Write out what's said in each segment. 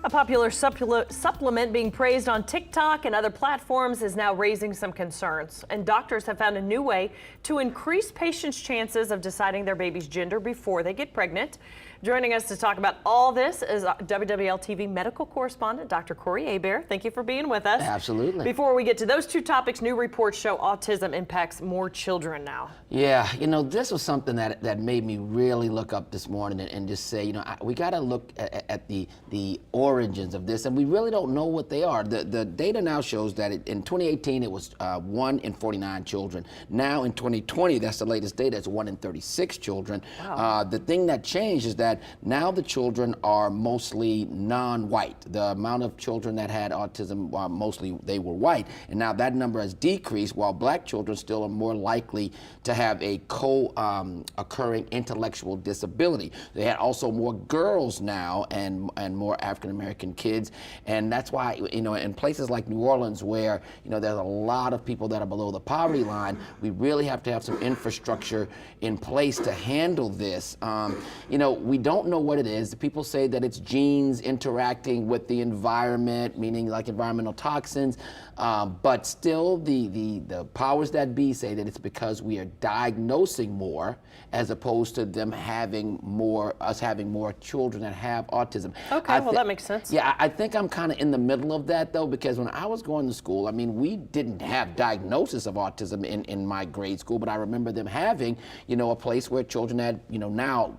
A popular supplement being praised on TikTok and other platforms is now raising some concerns. And doctors have found a new way to increase patients' chances of deciding their baby's gender before they get pregnant. Joining us to talk about all this is WWL-TV medical correspondent Dr. Corey Hebert. Thank you for being with us. Absolutely. Before we get to those two topics, new reports show autism impacts more children now. Yeah, you know, this was something that made me really look up this morning and just say, you know, we got to look at the origins of this, and we really don't know what they are. The data now shows that in 2018 it was 1 in 49 children. Now in 2020, that's the latest data, it's 1 in 36 children. Wow. The thing that changed is that now the children are mostly non-white. The amount of children that had autism, mostly they were white, and now that number has decreased, while black children still are more likely to have a co-occurring intellectual disability. They had also more girls now and more African American kids, and that's why, you know, in places like New Orleans, where, you know, there's a lot of people that are below the poverty line, we really have to have some infrastructure in place to handle this. You know, we don't know what it is. People say that it's genes interacting with the environment, meaning like environmental toxins, but still the powers that be say that it's because we are diagnosing more as opposed to them having more, us having more children that have autism. Okay, well that makes sense. Yeah, I think I'm kind of in the middle of that though, because when I was going to school, I mean, we didn't have diagnosis of autism in my grade school, but I remember them having, you know, a place where children had, you know, now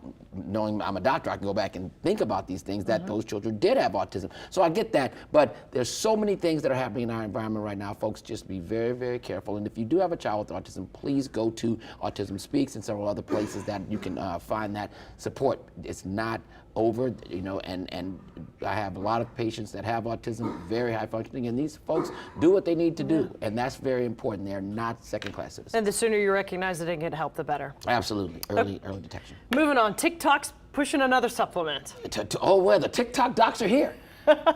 knowing I'm a doctor, I can go back and think about these things, that those children did have autism. So I get that, but there's so many things that are happening in our environment right now, folks. Just be very, very careful. And if you do have a child with autism, please go to Autism Speaks and several other places that you can find that support. It's not over, you know, and I have a lot of patients that have autism, very high functioning, and these folks do what they need to do, and that's very important. They're not second-class citizens. And the sooner you recognize it and get help, the better. Absolutely, early detection. Moving on, TikTok's pushing another supplement. Oh, well, the TikTok docs are here.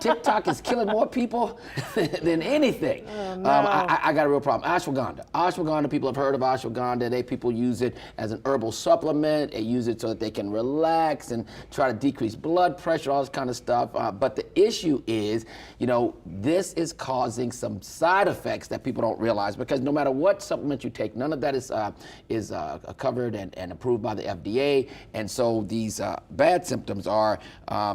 TikTok is killing more people than anything. Oh, no. I got a real problem. Ashwagandha. Ashwagandha, people have heard of ashwagandha. People use it as an herbal supplement. They use it so that they can relax and try to decrease blood pressure, all this kind of stuff. But the issue is, you know, this is causing some side effects that people don't realize, because no matter what supplement you take, none of that is covered and approved by the FDA. And so these bad symptoms are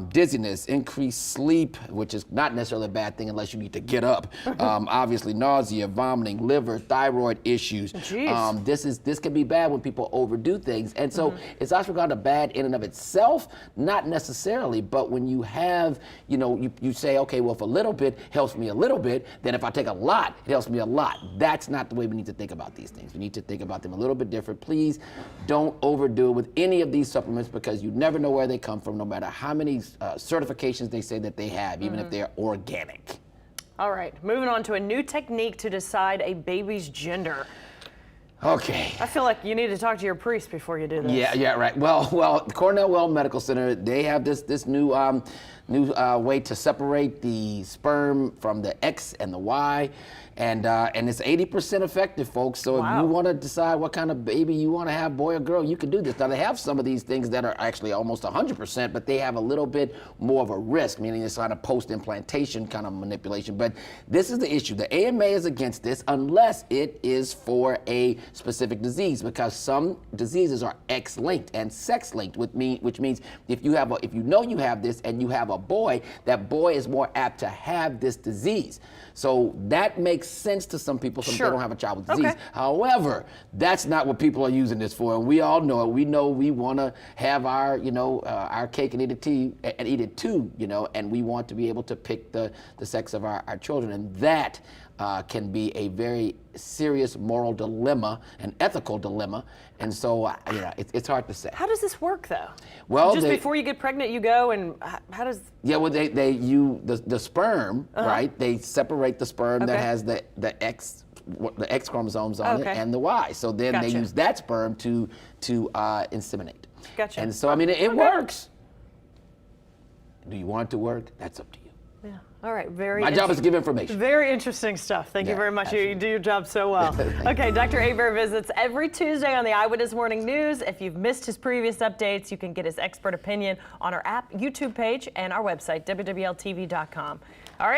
dizziness, increased sleep, which is not necessarily a bad thing unless you need to get up. Obviously, nausea, vomiting, liver, thyroid issues. This can be bad when people overdo things. And so is ashwagandha bad in and of itself? Not necessarily, but when you have, you know, you say, okay, well, if a little bit helps me a little bit, then if I take a lot, it helps me a lot. That's not the way we need to think about these things. We need to think about them a little bit different. Please don't overdo it with any of these supplements, because you never know where they come from, no matter how many certifications they say that they have, even if they're organic. All right, moving on to a new technique to decide a baby's gender. Okay. I feel like you need to talk to your priest before you do this. Yeah, right. Well, Cornell Well Medical Center, they have this new way to separate the sperm from the X and the Y, and it's 80% effective, folks. So wow. If you want to decide what kind of baby you want to have, boy or girl, you can do this. Now, they have some of these things that are actually almost 100%, but they have a little bit more of a risk, meaning it's kind of post-implantation kind of manipulation. But this is the issue. The AMA is against this unless it is for a specific disease, because some diseases are X-linked and sex-linked, which means if you know you have this and you have a boy, that boy is more apt to have this disease. So that makes sense to some people, so they don't have a child with disease. Okay. However, that's not what people are using this for, and we all know it. We know we want to have our, you know, our cake and eat it too, you know, and we want to be able to pick the sex of our children, and that can be a very serious moral dilemma, an ethical dilemma, and so you know, it's hard to say. How does this work, though? Well, just before you get pregnant, you go, and how does? Yeah, well, the sperm, right? They separate the sperm that has the X chromosomes on it and the Y. So then they use that sperm to inseminate. Gotcha. And so I mean, it works. Do you want it to work? That's up to you. Yeah. All right. My job is to give information. Very interesting stuff. Thank you very much. You do your job so well. Okay, Dr. Hebert visits every Tuesday on the Eyewitness Morning News. If you've missed his previous updates, you can get his expert opinion on our app, YouTube page, and our website, wwltv.com. All right.